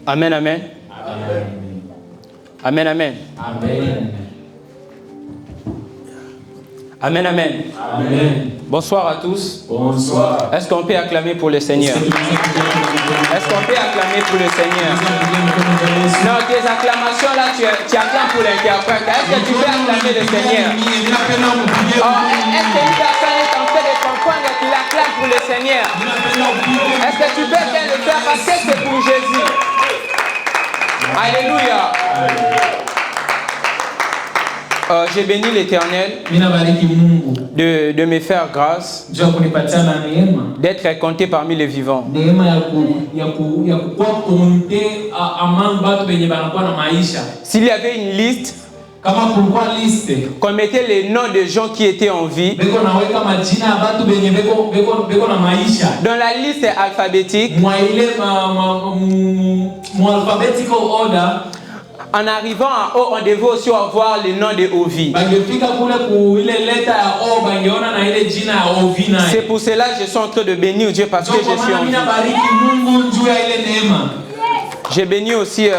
Amen, amen. Amen, amen. Amen, amen. Amen. Bonsoir à tous. Bonsoir. Est-ce qu'on peut acclamer pour le Seigneur? Est-ce qu'on peut acclamer pour le Seigneur? Non, tes acclamations là, tu acclames pour l'interprète. Est-ce que tu peux acclamer le Seigneur? Oh, est-ce qu'une personne est en train de comprendre qu'il acclame pour le Seigneur? Est-ce que tu peux bien le faire parce que c'est pour Jésus? Alléluia. J'ai béni l'Éternel de me faire grâce d'être compté parmi les vivants. S'il y avait une liste, qu'on mettait les noms des gens qui étaient en vie dans la liste alphabétique, en arrivant en haut, on devait aussi avoir les noms de Ovi. C'est pour cela que je suis en train de bénir Dieu parce que je suis en vie. J'ai béni aussi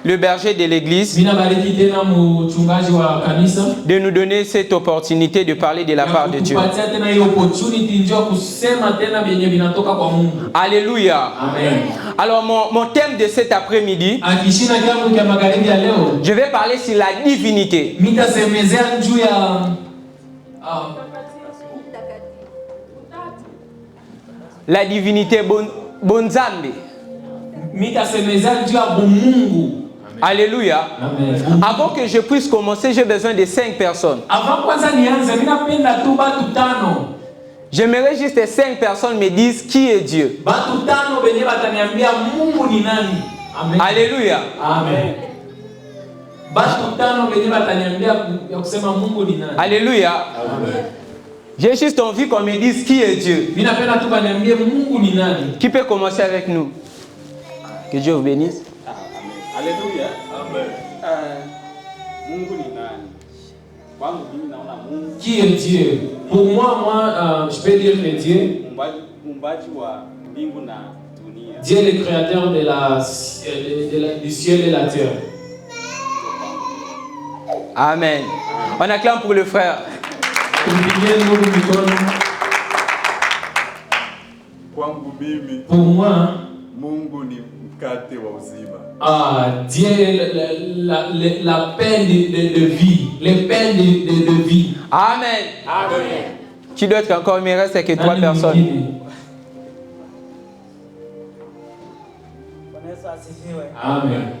le berger de l'église de nous donner cette opportunité de parler de la part de Dieu. Alléluia. Amen. Alors mon thème de cet après-midi, je vais parler sur la divinité. La divinité Bonzambe. Alléluia. Amen. Avant que je puisse commencer, j'ai besoin de 5 personnes. J'aimerais juste que 5 personnes me disent qui est Dieu. Alléluia. Amen. Alléluia. Amen. J'ai juste envie qu'on me dise qui est Dieu. Qui peut commencer avec nous? Que Dieu vous bénisse. Alléluia. Amen. Mungu ni nani? Kwangu mimi naona Mungu. Qui est Dieu? Pour moi, je peux dire que Dieu, Muumbaji wa mbingu na dunia. Dieu est le créateur du ciel et la terre. Amen. On acclame pour le frère. Kwangu mimi Pour moi, Mungu ni mkate wa uzima. Dieu est la pain de vie, le pain de vie. Amen. Amen. Qui doit être encore? Il me reste que 3 personnes. Amen. Amen.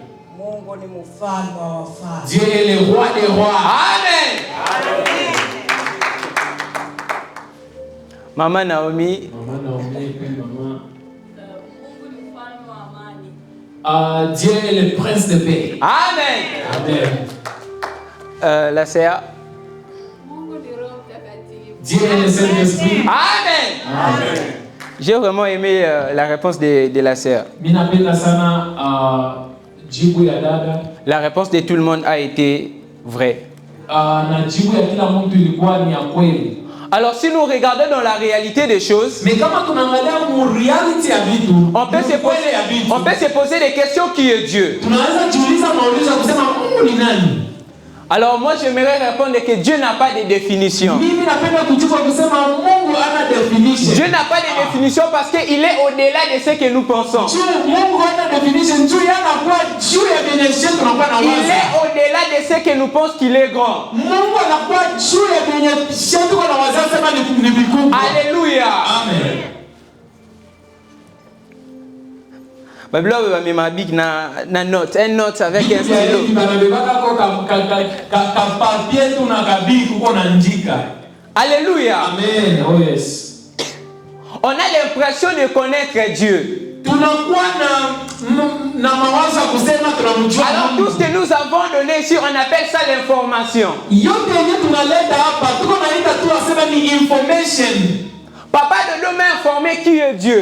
Dieu est le roi des rois. Amen. Maman Naomi. Maman Naomi, maman. Dieu est le prince de paix. Amen. Amen. La CA. Dieu est le Saint-Esprit. Amen. Amen. J'ai vraiment aimé la réponse de la CA. La réponse de tout le monde a été vraie. Alors si nous regardons dans la réalité des choses, on peut se poser des questions qui est Dieu. Alors moi j'aimerais répondre que Dieu n'a pas de définition. Dieu n'a pas de définition parce qu'il est au-delà de ce que nous pensons. Il est au-delà de ce que nous pensons qu'il est grand. Alléluia. Amen. Na note, un note avec un stylo. Alléluia. Amen. Oh yes. On a l'impression de connaître Dieu. Alors tout ce que nous avons donné ici, on appelle ça l'information. Papa de nous m'a informé qui est Dieu.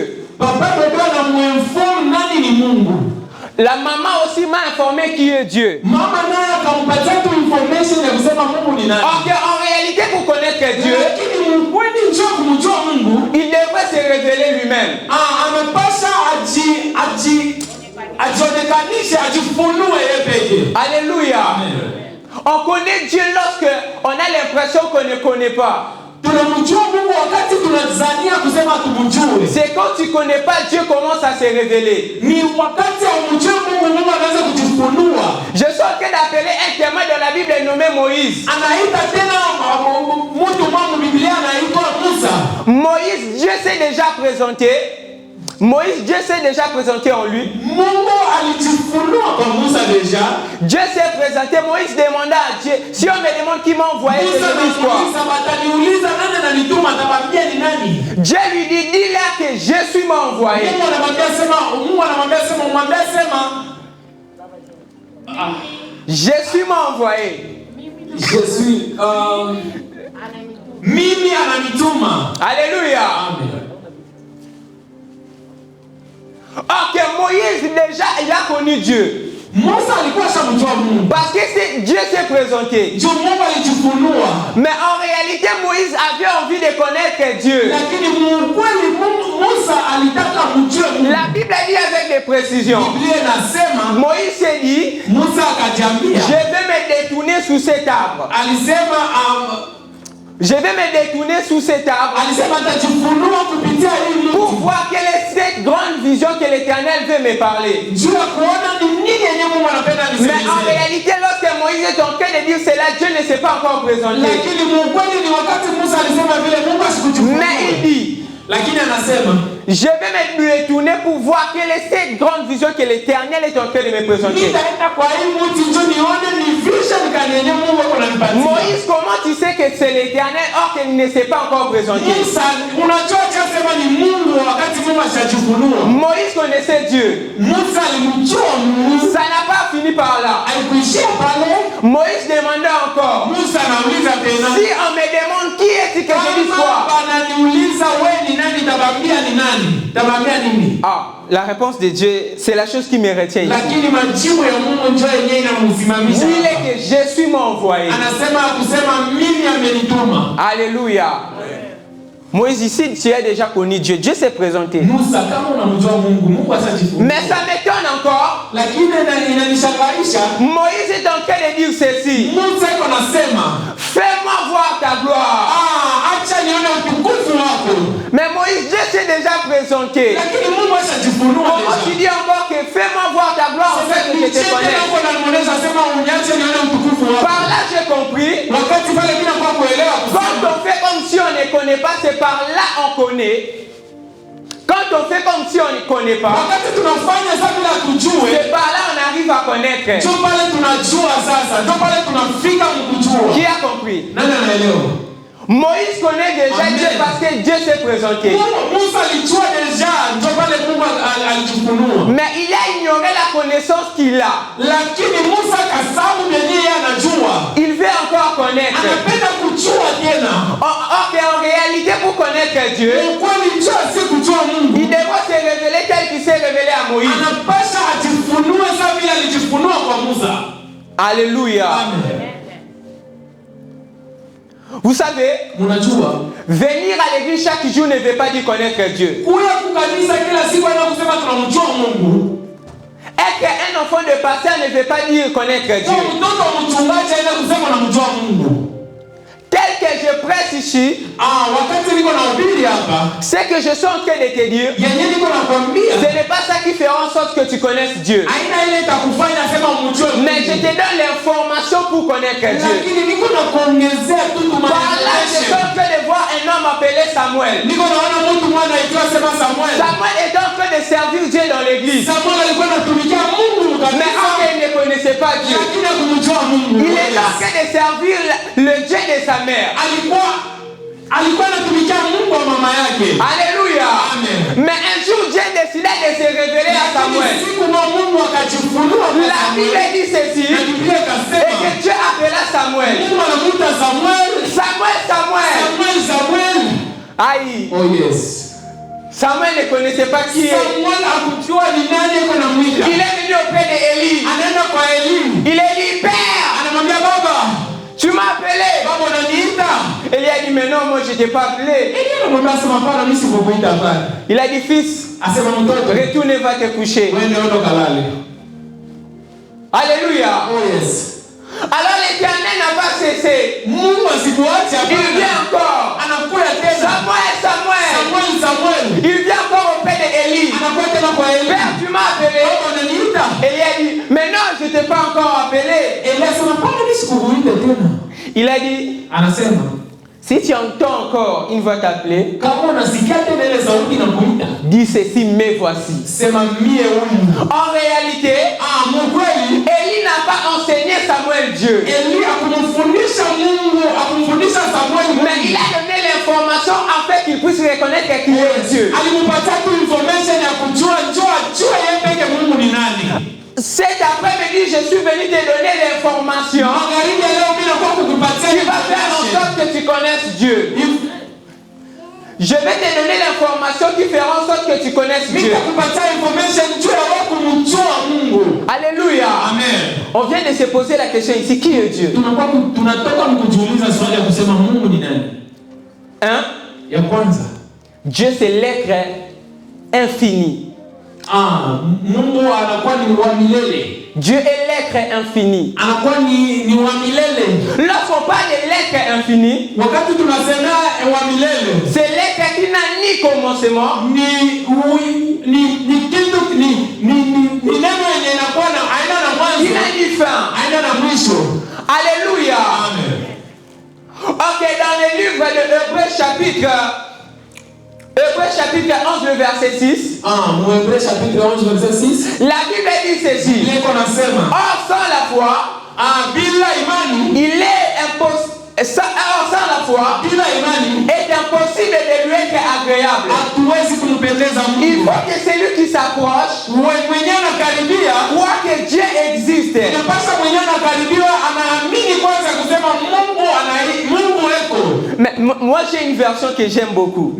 La maman aussi m'a informé qui est Dieu. Ok, en réalité, pour connaître Dieu, il devrait se révéler lui-même. Alléluia. On connaît Dieu lorsque on a l'impression qu'on ne connaît pas. C'est quand tu ne connais pas, Dieu commence à se révéler. Je suis en train d'appeler un témoin dans la Bible nommé Moïse. Moïse, Dieu s'est déjà présenté. Moïse, Dieu s'est déjà présenté en lui. Dieu s'est présenté. Moïse demanda à Dieu, si on me demande qui m'a envoyé, je dis quoi? Dieu lui dit, dis-leur que Jésus m'a envoyé. Jésus m'a envoyé. Jésus. Alléluia. Ok, Moïse déjà il a connu Dieu. Parce que Dieu s'est présenté. Mais en réalité, Moïse avait envie de connaître Dieu. La Bible dit avec des précisions. Moïse s'est dit, je vais me détourner sous cet arbre. Je vais me détourner sous cet arbre pour voir quelle est cette grande vision que l'Éternel veut me parler. Mais en réalité, lorsque Moïse est en train de dire cela, Dieu ne s'est pas encore présenté. Mais il dit, je vais me détourner pour voir quelle est cette grande vision que l'Éternel est en train de me présenter. Moïse, comment tu sais que c'est l'Éternel or qu'il ne s'est pas encore présenté? Moïse connaissait Dieu. Ça n'a pas fini par là. Moïse demandait encore, si on me demande qui est-ce que je dis quoi? Ah, la réponse de Dieu, c'est la chose qui me retient ici. Dis-le que Jésus m'a envoyé. Alléluia. Moïse, ici, tu as déjà connu Dieu. Dieu s'est présenté. Mais ça m'étonne encore. Moïse est en train de dire ceci. Fais-moi voir ta gloire. Mais Moïse, Dieu s'est déjà présenté. Comment tu dis encore que fais-moi voir ta gloire en fait que je te connais? Par là, j'ai compris. Quand on fait comme si on ne connaît pas, c'est par là on connaît. Quand on fait comme si on ne connaît pas, c'est par là on arrive à connaître. Qui a compris? Moïse connaît déjà Dieu parce que Dieu s'est présenté. Mais il a ignoré la connaissance qu'il a. Il veut encore connaître. Ok, en réalité, pour connaître Dieu, il devrait se révéler tel qu'il s'est révélé à Moïse. Alléluia. Amen. Vous savez, venir à l'église chaque jour ne veut pas dire connaître Dieu. Être un enfant de pasteur ne veut pas dire connaître Dieu. Tel que je presse ici, c'est que je suis en train de te dire, ce n'est pas ça qui fera en sorte que tu connaisses Dieu. Mais je te donne l'information pour connaître Dieu. Par là, je suis en train de voir un homme appelé Samuel. Samuel est en train de servir Dieu dans l'église. Mais il ne connaissait pas Dieu. Il est en train de servir le Dieu de sa mère. Alléluia. Mais un jour Dieu décida de se révéler à Samuel. La Bible dit ceci, et que Dieu appela Samuel. Samuel. Aïe. Oh yes. Samuel ne connaissait pas qui est. Il est venu auprès d'Élie. Il est dit, Père, tu m'as appelé. Élie a dit, mais non, moi je ne t'ai pas appelé. Il a dit, fils, retourne, va te coucher. Alléluia. Oh yes. Alors l'Éternel n'a pas cessé. Mungu asikuache Il hapana. vient encore. Anakuja tena. Samuel. Samuel. Il vient encore auprès d'Élie. Anakuja tena kwa Eli. Père, tu m'as appelé. Baba unaniita. Élie a dit, mais non, je ne t'ai pas encore appelé. Eli asema pana mimi sikukuita tena. Il a dit, Anasema si tu entends encore une voix t'appeler, kama unasikia tena ile sauti inakuita, dis ceci, me voici. sema mie huyu. En réalité, Mkweli Élie n'a pas enseigné Samuel Dieu. Eli akumfundisha Mungu, akumfundisha Samuel Mungu. Mais il a donné l'information afin qu'il puisse reconnaître qu'il est Dieu. Alimpatia tu information ya kujua jua yeye peke Mungu ni nani. Cet après-midi, je suis venu te donner l'information Magharibi ya leo mimi nakuwa kukupatia qui va faire en sorte que tu connaisses Dieu. Je vais te donner l'information qui fera en sorte que tu connaisses Dieu. Alléluia. Amen. On vient de se poser la question ici, qui est Dieu? Hein? Dieu c'est l'être infini. Dieu est l'être infini. Lorsqu'on parle de l'être infini, c'est l'être qui n'a ni commencement, qui n'a ni fin. Alléluia. Ok, dans le livre de Hébreux chapitre 11, le verset 6. La Bible dit ceci. Or, sans la foi, il est impossible. Sans la foi, est impossible de lui être agréable. Il faut que celui qui s'approche croit que Dieu existe. Mais moi j'ai une version que j'aime beaucoup.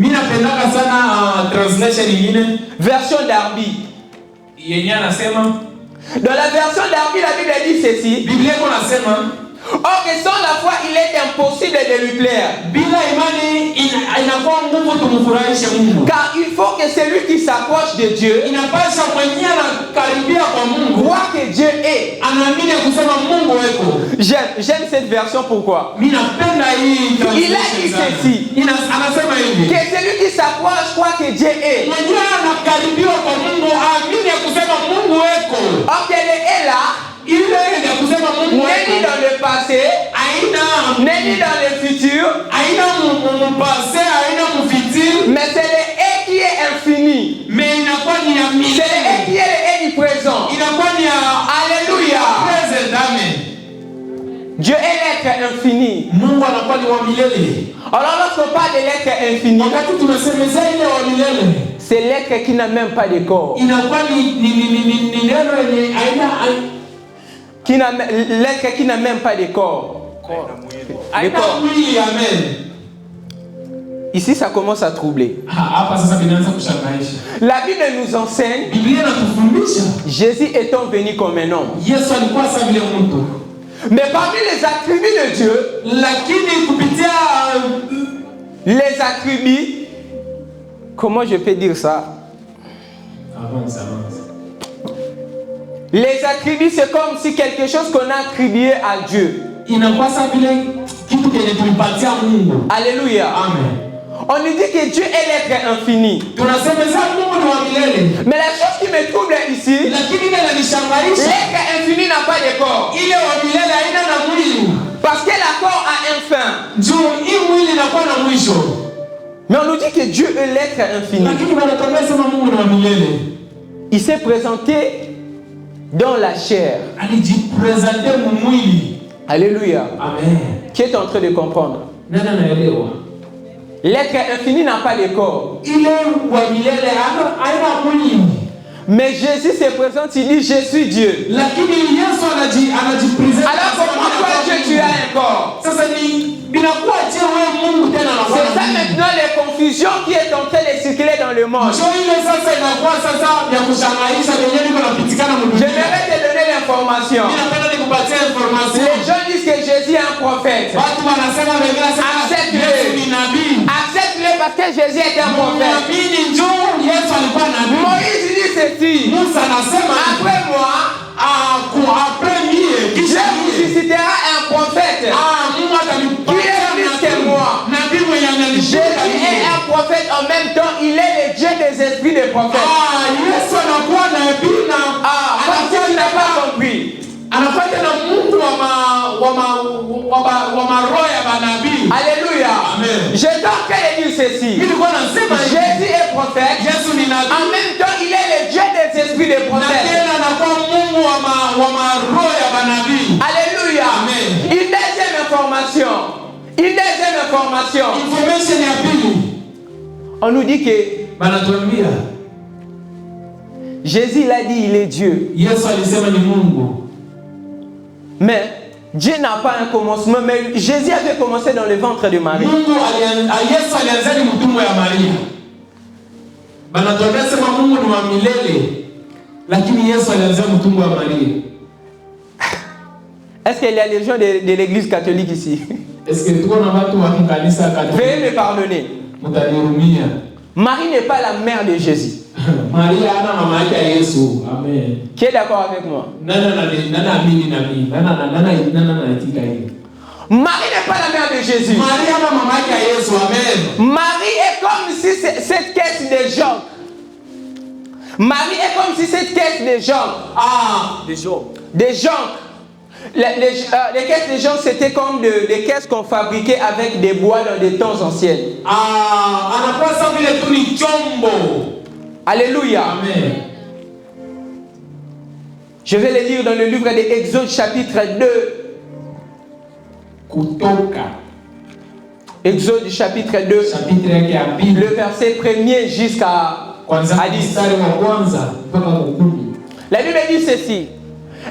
Version Darby. Dans la version Darby, la Bible dit ceci. Or que sans la foi, il est impossible de lui plaire. Car il faut que celui qui s'approche de Dieu croit que Dieu est. J'aime cette version, pourquoi? Il a dit ceci. Que celui qui s'approche croit que Dieu est. Or qu'elle est là. N'est ni dans le passé, n'est ni dans le futur, mais c'est le et qui est infini. C'est le et qui est le et du présent. Alléluia. Dieu est l'être infini. Alors lorsqu'on parle de l'être infini, c'est l'être qui n'a même pas de corps. L'être qui n'a même pas de corps. Ici, ça commence à troubler. La Bible nous enseigne Jésus étant venu comme un homme. Mais parmi les attributs de Dieu, les attributs, comment je peux dire ça? Les attributs, c'est comme si quelque chose qu'on a attribué à Dieu. Alléluia. Amen. On nous dit que Dieu est l'être infini. Mais la chose qui me trouble ici, l'être infini n'a pas de corps. Parce que la corps a un fin. Mais on nous dit que Dieu est l'être infini. Il s'est présenté dans la chair. Alléluia. Amen. Qui est en train de comprendre? L'être infini n'a pas de corps. Mais Jésus se présente, il dit je suis Dieu. Alors comment toi Dieu tu as un corps? C'est ça maintenant les confusions qui est en train de circuler dans le monde. J'aimerais te donner l'information. Les gens disent que Jésus est un prophète. Accepte-le parce que Jésus est un prophète. Moïse dit ceci. Après moi, prophète. Yesu anakuwa nabii na Moi, si tu n'as pas compris. anafanya na Mungu wa maroho ya manabii. Alléluia. Amen. J'étais en train de dire ceci. Nilikuwa nasema Jésus est prophète. Yesu ni nabii. En même temps, il est le Dieu des esprits des Na prophètes. tena anakuwa Mungu wa maroho ya manabii. Alléluia. Amen. Une deuxième information. Une deuxième information. Information ya pili. On nous dit que Banatuambia Jésus, il a dit, il est Dieu. Yesu alisema ni Mungu. Mais Dieu n'a pas un commencement. Mais Jésus avait commencé dans le ventre de Marie. Yesu alianza ni mtumwa ya Maria. Banatuambia sema Mungu ni wa milele. Lakini Yesu alianza mtumwa ya Maria. Est-ce qu'il y a les gens de l'église catholique ici? Est-ce que tuko na watu wa kanisa Katoliki? Veuillez me pardonner. Mtanihurumia. Marie n'est pas la mère de Jésus. Maria ana mama yake Yesu. Amen. Qui est d'accord avec moi? Nana amini na mimi. Nana itika hiyo. Marie n'est pas la mère de Jésus. Maria ana mama yake Yesu. Amen. Marie est comme si cette caisse de Job. Marie est comme si cette caisse de Job. Des gens. Les caisses de Job, c'était comme des caisses qu'on fabriquait avec des bois dans des temps anciens. Anakuwa vile tu ni chombo. Alléluia. Amen. Je vais le lire dans le livre de Exode chapitre 2. Kutoka. Exode chapitre 2. Chapitre yake ya pili. Le verset 1er jusqu'à 10. La Bible dit ceci.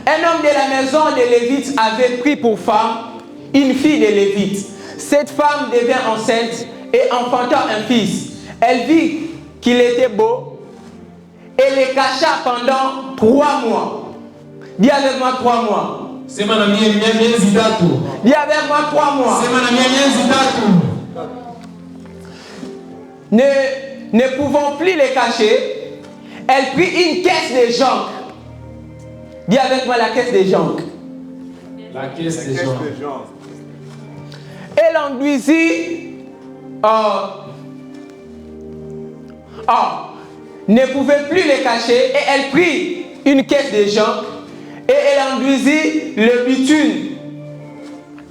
Un homme de la maison de Lévite avait pris pour femme une fille de Lévite. Cette femme devint enceinte et enfanta un fils. Elle vit qu'il était beau et le cacha pendant 3 mois. Dis avec moi 3 mois. Dis avec moi 3 mois. Ne pouvant plus les cacher, elle prit une caisse de jonc. Dis avec moi la caisse de jonc. La caisse de jonc. Elle enduisit. Ne pouvait plus les cacher et elle prit une caisse de jonc et elle enduisit le bitume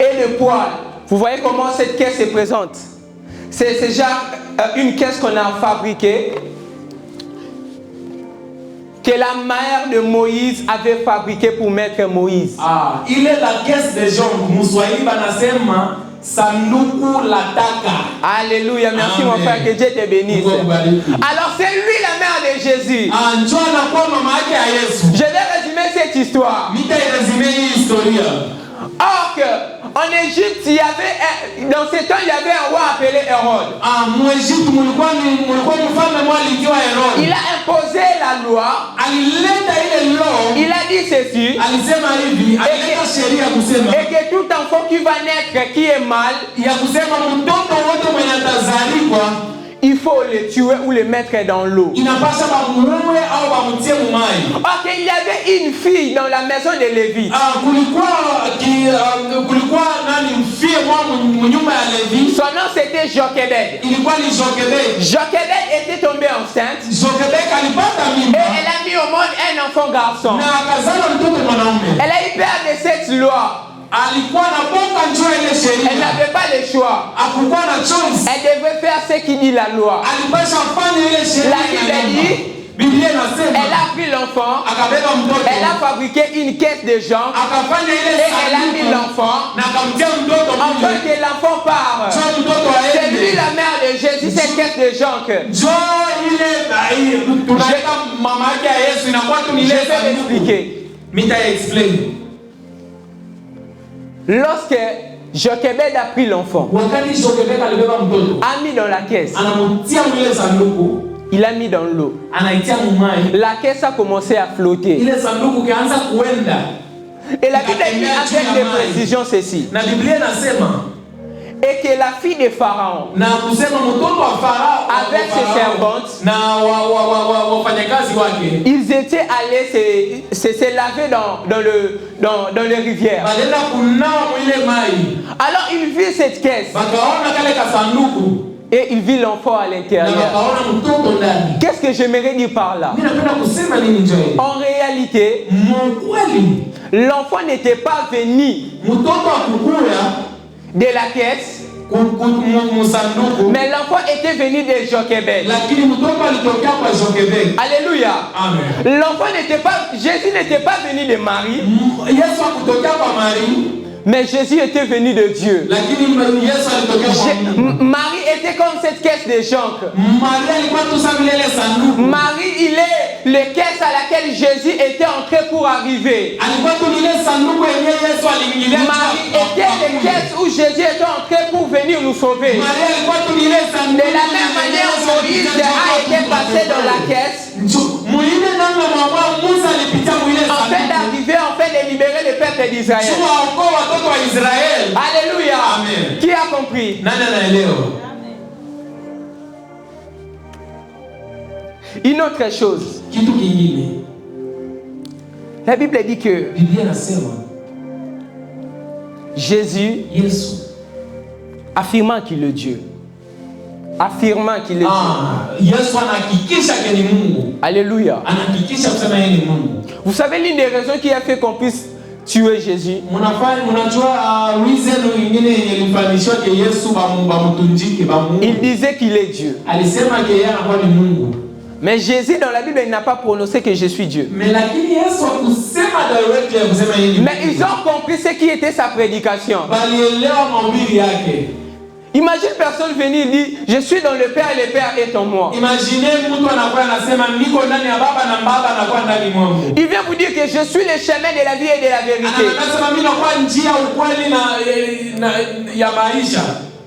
et le poil. Vous voyez comment cette caisse se présente? C'est déjà une caisse qu'on a fabriquée, que la mère de Moïse avait fabriquée pour mettre Moïse. Il est la caisse de jonc. Muswahili banasema sanduku la taka. Alléluia, merci. Amen. Mon frère, que Dieu te bénisse. Alors c'est lui la mère de Jésus. Je vais résumer cette histoire. Or en Égypte, il y avait dans ce temps, il y avait un roi appelé Hérode. Il a imposé la loi. Il a dit ceci. Et que tout enfant qui va naître, qui est mal, il faut le tuer ou le mettre dans l'eau. Ok, il y avait une fille dans la maison de Lévi. Son nom c'était Jochebed. Jochebed était tombée enceinte. Et elle a mis au monde un enfant garçon. Elle a eu peur de cette loi. Elle n'avait pas le choix. Elle devait faire ce qui dit la loi. La Bible dit, elle a pris l'enfant, elle a fabriqué une caisse de jonc et elle a mis l'enfant. Enfin que l'enfant part. C'est lui la mère de Jésus, cette caisse de jonc. Je vais l'expliquer. Lorsque Jochebed a pris l'enfant, a mis dans la caisse, il a mis dans l'eau. La caisse a commencé à flotter. Et la Bible dit avec des précisions ceci. Et que la fille de Pharaon, avec ses servantes, ils étaient allés se laver dans les rivières. Alors ils virent cette caisse. Et il vit l'enfant à l'intérieur. Qu'est-ce que j'aimerais dire par là? En réalité, l'enfant n'était pas venu de la caisse, mais l'enfant était venu de Jochebed. Alléluia. L'enfant n'était pas, Jésus n'était pas venu de Marie, mais Jésus était venu de Dieu. Marie était comme cette caisse de jonque. Marie, il est le caisse à laquelle Jésus était entré pour arriver. Marie était le caisse où Jésus était entré pour venir nous sauver. De la même manière, Moïse a été passé dans la caisse afin d'arriver, afin de libérer le peuple d'Israël. Alléluia. Amen. Qui a compris? Une autre chose. La Bible dit que Jésus, affirmant qu'il est Dieu, affirmant qu'il est Dieu. Alléluia. Vous savez l'une des raisons qui a fait qu'on puisse tuer Jésus? Il disait qu'il est Dieu. Mais Jésus dans la Bible, il n'a pas prononcé que je suis Dieu. Mais ils ont compris ce qui était sa prédication. Imagine personne venir dire je suis dans le Père et le Père est en moi. Il vient vous dire que je suis le chemin de la vie et de la vérité.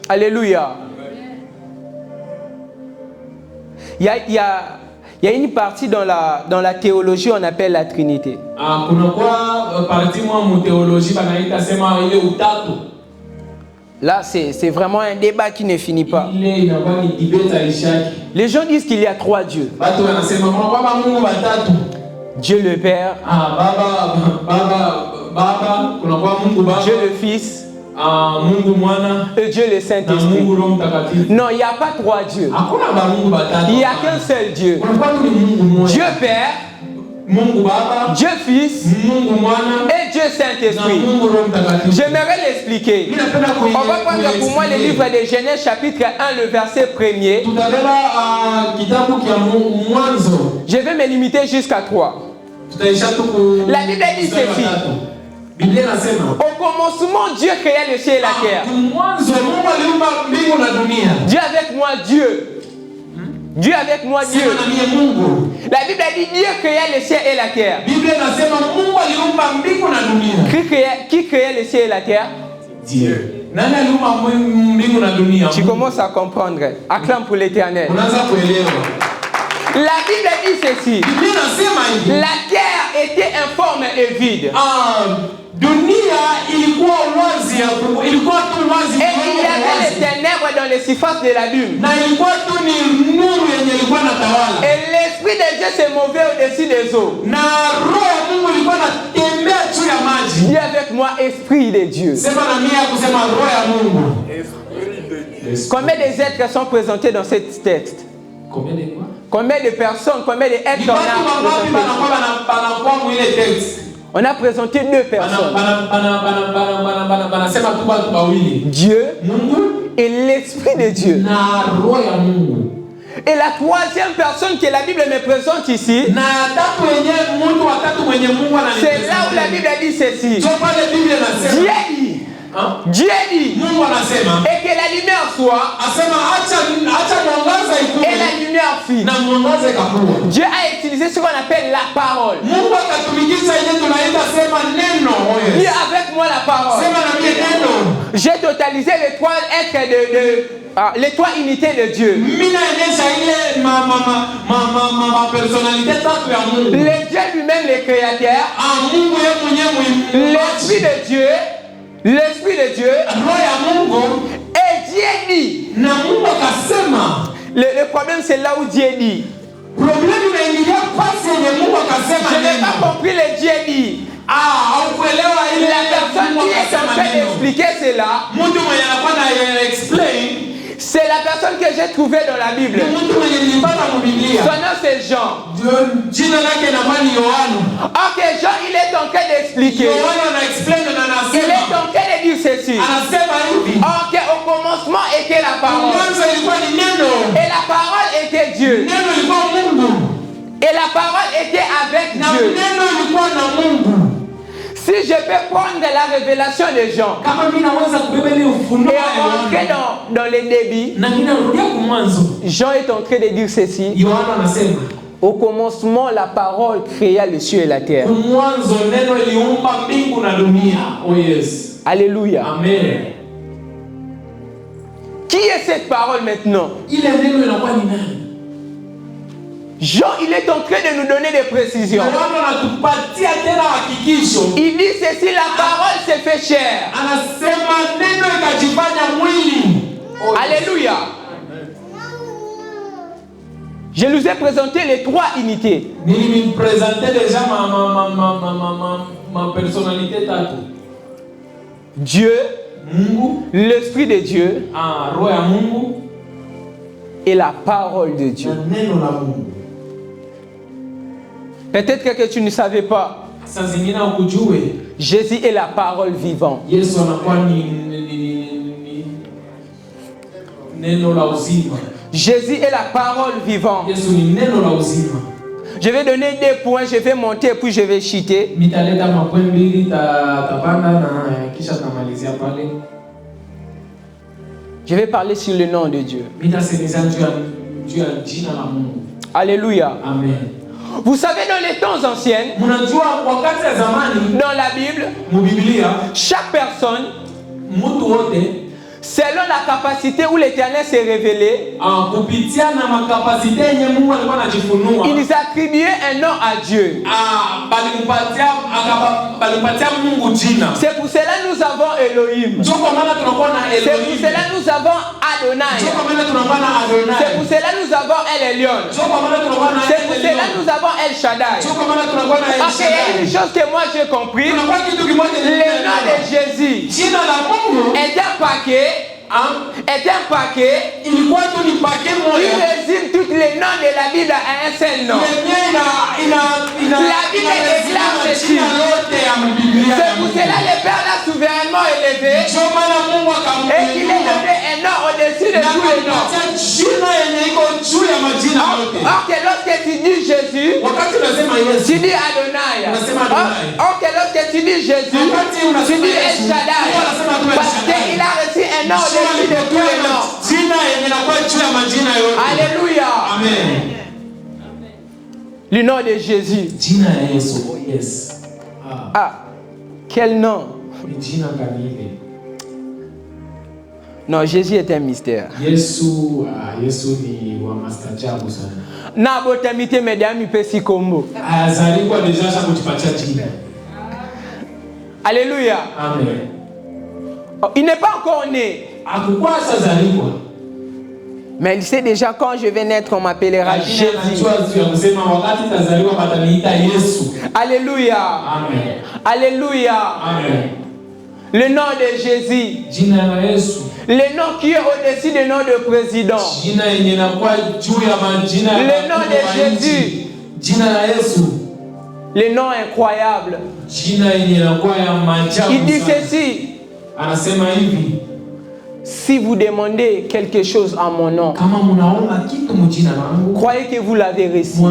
Alléluia. Il y a une partie dans la théologie, on appelle la Trinité. Là, c'est vraiment un débat qui ne finit pas. Les gens disent qu'il y a 3 dieux. Dieu le Père, Dieu le Fils, et Dieu le Saint-Esprit. Non, il n'y a pas 3 dieux. Il n'y a qu'un seul Dieu. Dieu Père, Dieu Fils et Dieu Saint-Esprit. J'aimerais l'expliquer. On va prendre pour moi le livre de Genèse chapitre 1, le verset 1er. Je vais me limiter jusqu'à 3. La Bible dit ceci. Au commencement, Dieu créa le ciel et la terre. Dieu avec moi, Dieu. Dieu avec moi, Dieu. La Bible dit Dieu créa le ciel et la terre. Qui créa le ciel et la terre? Dieu. Tu commences à comprendre. Acclame pour l'Éternel. La Bible dit ceci. La terre était informe et vide. Et il y avait les ténèbres dans les surfaces de la lune. Et l'Esprit de Dieu se mouvait au-dessus des eaux. Dis avec moi, Esprit de Dieu. Combien des êtres sont présentés dans ce texte? Combien de quoi? Combien de personnes, combien d'êtres on a présenté? On a présenté 2 personnes. Dieu et l'Esprit de Dieu. Et la 3e personne que la Bible me présente ici, c'est là où la Bible dit ceci. Dieu dit, et que la lumière soit, et la lumière fit. Dieu a utilisé ce qu'on appelle la parole. Dis avec moi la parole. J'ai totalisé les 3 êtres les 3 unités de Dieu. Le Dieu lui-même, le créateur, l'Esprit de Dieu, l'Esprit de Dieu, et Dieu dit. Le problème, c'est là où Dieu dit. Je n'ai pas compris le Dieu dit. La personne qui est en train d'expliquer cela, C'est la personne que j'ai trouvée dans la Bible. Son nom c'est Jean. Ok, Jean il est en train d'expliquer. Il est en train de dire ceci. Ok, au commencement était la parole. Et la parole était Dieu. Et la parole était avec Dieu. Si je peux prendre la révélation de Jean et rentrer dans les débits, Jean est en train de dire ceci. Au commencement, la parole créa les cieux et la terre. Alléluia. Amen. Qui est cette parole maintenant? Jean, il est en train de nous donner des précisions. Il dit ceci, la parole s'est fait chair. Alléluia. Je nous ai présenté les trois unités. Ma personnalité tatu. Dieu, l'Esprit de Dieu et la parole de Dieu. Peut-être que tu ne savais pas. Jésus est la parole vivante. Jésus est la parole vivante. Je vais donner des points, je vais monter puis je vais chuter. Je vais parler sur le nom de Dieu. Alléluia. Amen. Vous savez, dans les temps anciens, dans la Bible, chaque personne, selon la capacité où l'Éternel s'est révélé, ils attribuaient un nom à Dieu. C'est pour cela que nous avons Elohim. C'est pour cela que nous avons Adonai. C'est pour cela que nous avons El Elyon. C'est pour cela que nous avons El Shaddai. Ok, il y a une chose que moi j'ai compris. Le nom de Jésus est un paquet. Est un paquet. Il résume tous les noms de la Bible à un seul nom. La Bible déclare ceci. C'est pour cela que le Père l'a souverainement élevé et qu'il est donné un nom au-dessus de tous les noms. Ok, lorsque tu dis Jésus, tu dis Adonai. Ok, lorsque tu dis Jésus, tu dis El Shaddai. Parce qu'il a reçu un nom au-dessus de tous les noms. Alléluia. Amen. Le nom de Jésus. Ah, quel nom? Non, Jésus est un mystère. Na botamite medami pesi kombo. Alléluia. Amen. Oh, il n'est pas encore né. Mais il sait déjà quand je vais naître, on m'appellera Jésus. Alléluia. Amen. Alléluia. Amen. Le nom de Jésus. Le nom qui est au-dessus du nom de président. Le nom de Jésus. Le nom incroyable. Il dit ceci. Si vous demandez quelque chose en mon nom, croyez que vous l'avez reçu.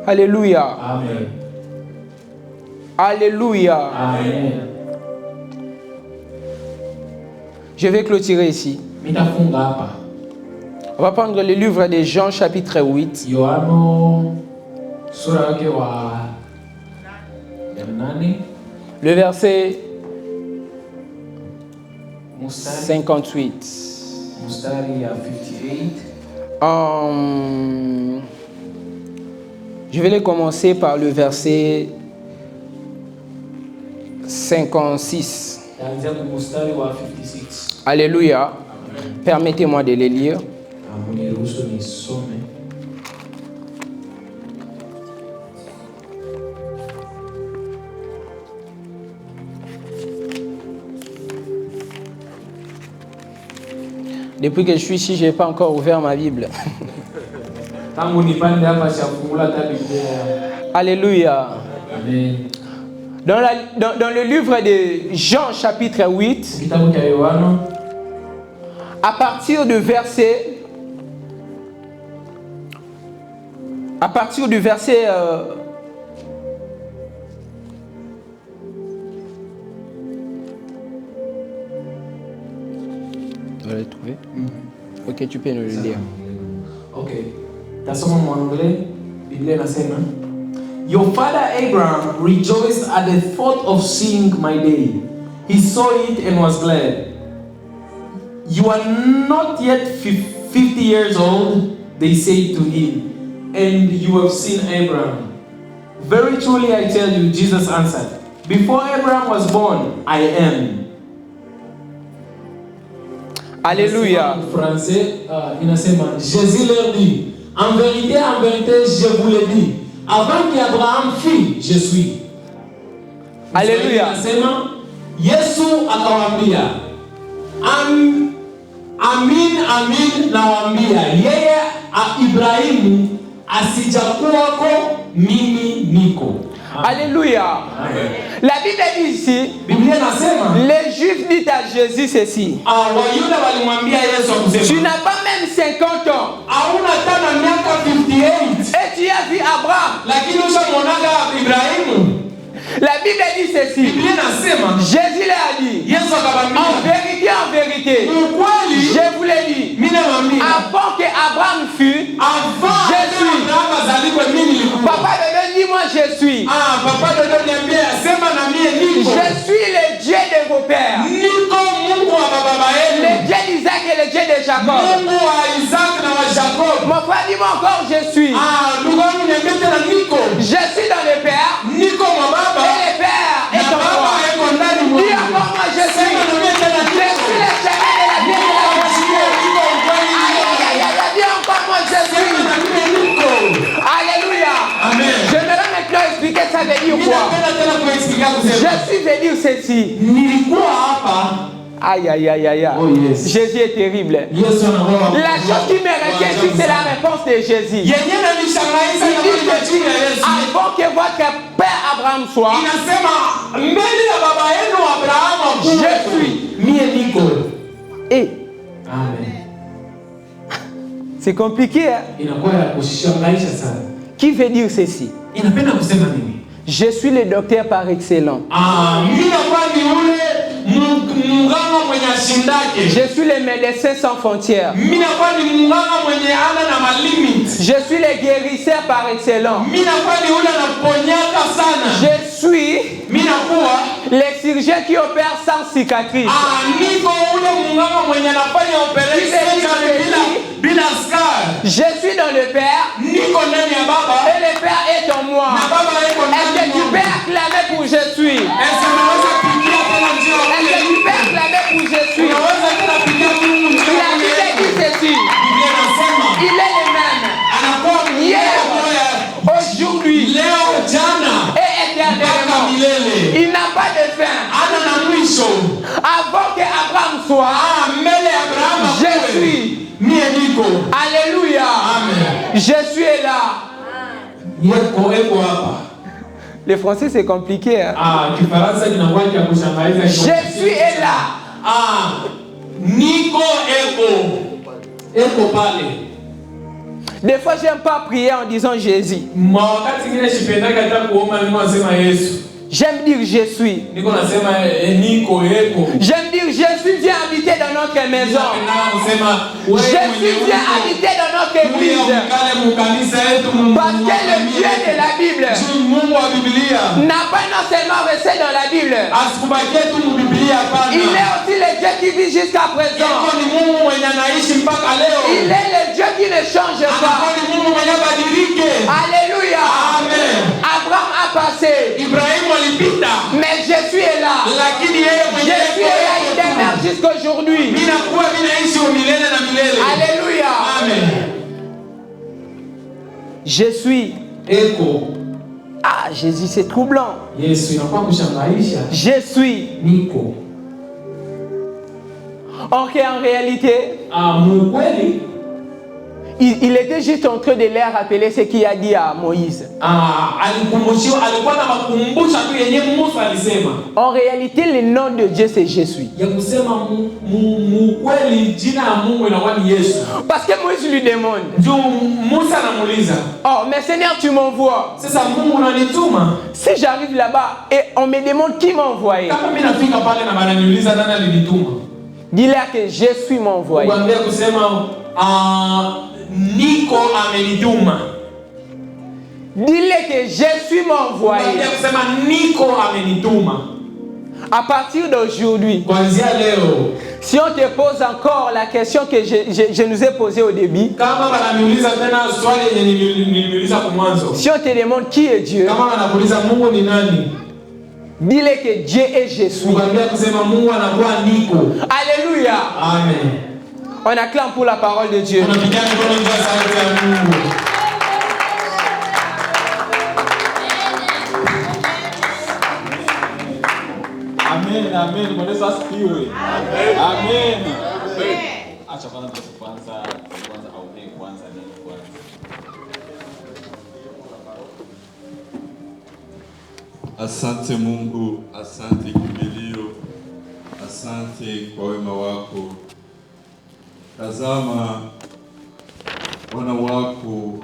Alléluia. Amen. Alléluia. Amen. Je vais clôturer ici. On va prendre le livre de Jean chapitre 8. Le verset 58. Je vais commencer par le verset 56. Alléluia. Permettez-moi de les lire. Depuis que je suis ici, je n'ai pas encore ouvert ma Bible. Alléluia. Amen. Dans le livre de Jean chapitre 8, à partir du verset 'Tu vas le trouver? Ok, tu peux nous le lire. Ok. Tasoma en anglais. Biblia inasema, Your father Abraham rejoiced at the thought of seeing my day. He saw it and was glad. You are not yet 50 years old, they say to him, and you have seen Abraham. Very truly I tell you, Jesus answered, before Abraham was born, I am. Alléluia. En français, inasema, Jésus leur dit, en vérité, je vous le dis, avant qu'Abraham fît, je suis. Alléluia. Inasema, Yesu akawaambia, amin nawaambia, yeye Ibrahimu asijakuwako, mimi niko. Alléluia. Amen. La Bible dit ici, Biblia inasema, les Juifs disent à Jésus ceci. Wayuda walimwambia Yesu Tu akusema, n'as pas même 50 ans hauna tena miaka 58, et tu as vu Abraham. lakini ushamwonaga Ibrahimu. La Bible dit ceci. Biblia inasema, Jésus leur a dit, Yesu en akamwambia, vérité, ukweli je vous l'ai dit, mimi nawaambia, avant que Abraham fût, avant Je suis. Abrahamu azaliwe mimi nilikuwa. Papa de Dieu dit moi je suis. Papa dodo niambia, sema na mie niko. Je suis le Dieu de vos pères. Niko Mungu wa baba Le yenu. Dieu d'Isaac et le Dieu de Jacob. Mungu wa Isaac na wa Jacob. Mon frère dis-moi encore je suis. Ndugu wangu niambie tena niko. Je suis dans le Père Niko mwa baba. et le Père est Na en baba moi. yako ndani mwangu. Dis encore moi je suis. Sema na mie tena Je niko. suis le chemin de la vie et de la vérité. Niko ukweli. Aïe, aïe, aïe, aïe, dis encore moi je Sema suis. na mie niko. Alléluia. Amen. J'aimerais maintenant expliquer ça veut dire Mimi quoi. napenda tena kuexplica kusema. Je suis veut dire ceci. Nilikuwa hapa. Aïe, aïe, aïe, aïe, aïe. Oh, yes. Jésus est terrible. Yesu anaroa. La chose qui me retient ici, c'est la réponse de Jésus. Yenyewe nanishangaza Il na dit majina ya ceci, Yesu. avant que votre père Abraham soit, Inasema mbele ya baba yenu Abrahamu je akuwepo. suis. Mie niko. Et Amen. c'est compliqué, hein? Inakuwa ya kushangaisha sana. Qui veut dire ceci? Inapenda kusema nini? Je suis le docteur par excellence. Mimi nakuwa ni ule munganga mwenye ashindake. Je suis le médecin sans frontières. Mimi nakuwa ni munganga mwenye ana na malimit. Je suis le guérisseur par excellence. Mimi nakuwa ni ule anaponyaka sana. Je suis Mimi nakuwa le chirurgien qui opère sans cicatrice. niko ule munganga mwenye anafanya operation bila scar. Je suis dans le Père Niko ndani ya baba. et le Père est en moi. Na baba yako Est-ce ndani que tu mwangu. peux acclamer pour je suis? Est-ce que unaweza kupigia tena njia Est-ce que tu peux acclamer pour je suis? unaweza tena kupigia Mungu njia La Bible dit ceci. Biblia inasema Il est le même anakuwa hier, mmoja aujourd'hui leo jana et mpaka éternellement. milele. Il n'a pas de fin. Ana na mwisho. Avant que Abraham soit, Mbele ya Abrahamu je akuwe. suis. Mie niko. Alléluia. Amen. Je suis là. Eko hapa. Le français c'est compliqué. Hein? Kifaransa kinakuwa cha kushangaza. Je suis là. Niko eko pale. Des fois, j'aime pas prier en disant Jésus. Wakati mwingine sipendaka hata kuomba niko nasema Yesu. J'aime dire je suis. Niko nasema niko eko. J'aime dire Jésus vient habiter dans notre maison. Jésus vient habiter dans notre église. Parce que le Dieu de la Bible n'a pas non seulement resté dans la Bible. Il est aussi le Dieu qui vit jusqu'à présent. Il est le Dieu qui ne change pas. Alléluia. Abraham a passé. Mais je suis là. Je suis là, il demeure jusqu'aujourd'hui. Alléluia. Je suis. Jésus, c'est troublant. Je suis. En réalité, Mkweli, il était juste en train de leur rappeler ce qu'il a dit à Moïse. alikuwa na makumbusha tu yenye Musa alisema. En réalité, le nom de Dieu c'est Je suis. Ya kusema mkweli jina ya Mungu inakuwa ni Yesu. Parce que Moïse lui demande. Ndio Musa anamuuliza. Oh, mais Seigneur, tu m'envoies. Sasa Mungu unanituma. Si j'arrive là-bas et on me demande qui m'a envoyé. Kama mimi nafika pale na wananiuliza nani alinituma. Dis-leur que je suis m'envoyé. Uambie kusema Niko amenituma. Dis-le que je suis m'envoyé. Uambie kusema Niko amenituma. À partir d'aujourd'hui, kuanzia leo, si on te pose encore la question que je nous ai posée au début, kama wananiuliza tena swali yenye niliuliza kwa mwanzo, si on te demande qui est Dieu, kama wanakuuliza Mungu ni nani, dis-le que Dieu est je suis. uambie kusema Mungu anakuwa Niko. Alléluia. Amen. On acclame pour la parole de Dieu. Amen, amen. Bwana Yesu asifiwe. Amen. Acha kwanza aongee kwanza nini kwanza. Asante Mungu, asante kimbilio, asante kwa wema wako. Tazama wana wako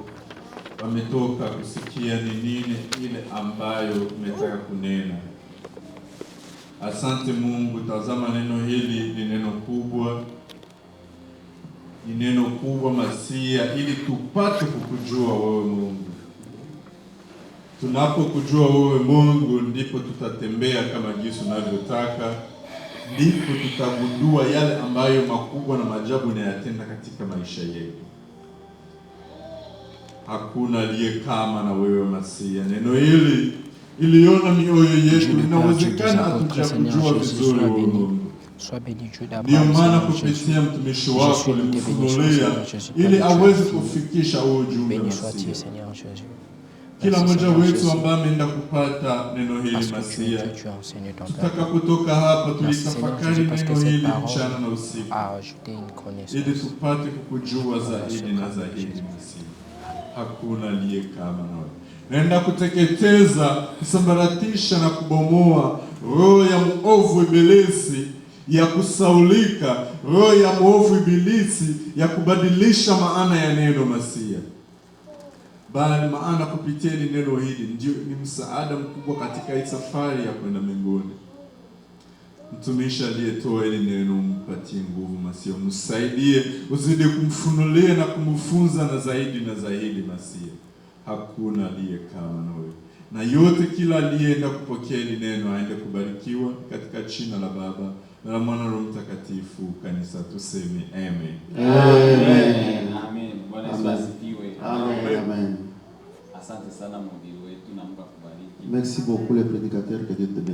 wametoka kusikia ni nini ile ambayo umetaka kunena. Asante Mungu, tazama neno hili ni neno kubwa. Ni neno kubwa Masia, ili tupate kukujua wewe Mungu. Tunapokujua wewe Mungu, ndipo tutatembea kama jinsi unavyotaka. Ndipo tutagundua yale ambayo makubwa na maajabu unayatenda katika maisha yetu. Hakuna aliye kama na wewe Masia. Neno hili iliona mioyo yetu, inawezekana hatujakujua vizuri wewe Mungu. Ndio maana kupitia mtumishi wako ulimfunulia ili aweze kufikisha huo ujumbe Masia. Kila mmoja wetu ambaye ameenda kupata neno hili Masia, tutakapotoka hapa tulitafakari neno hili mchana na usiku, ili tupate kukujua zaidi na zaidi Masia. Hakuna aliye kama nawe. Naenda kuteketeza, kusambaratisha na kubomoa roho ya muovu ibilisi ya kusaulika, roho ya muovu ibilisi ya kubadilisha maana ya neno Masia. Bali maana kupitia neno hili ndio ni msaada mkubwa katika hii safari ya kwenda mbinguni. Mtumishi aliyetoa hili neno mpatie nguvu Masia, msaidie, uzidi kumfunulia na kumfunza na zaidi Masia. Hakuna aliye kama nawe. Na yote kila aliyeenda kupokea hili neno aende kubarikiwa katika jina la Baba na la Mwana na Roho Mtakatifu. Kanisa tuseme amen. Amen. Amen. Bwana Yesu asifiwe. Amen. Amen. Asante sana mhubiri wetu na Mungu akubariki. Merci beaucoup les prédicateurs, que Dieu te bénisse.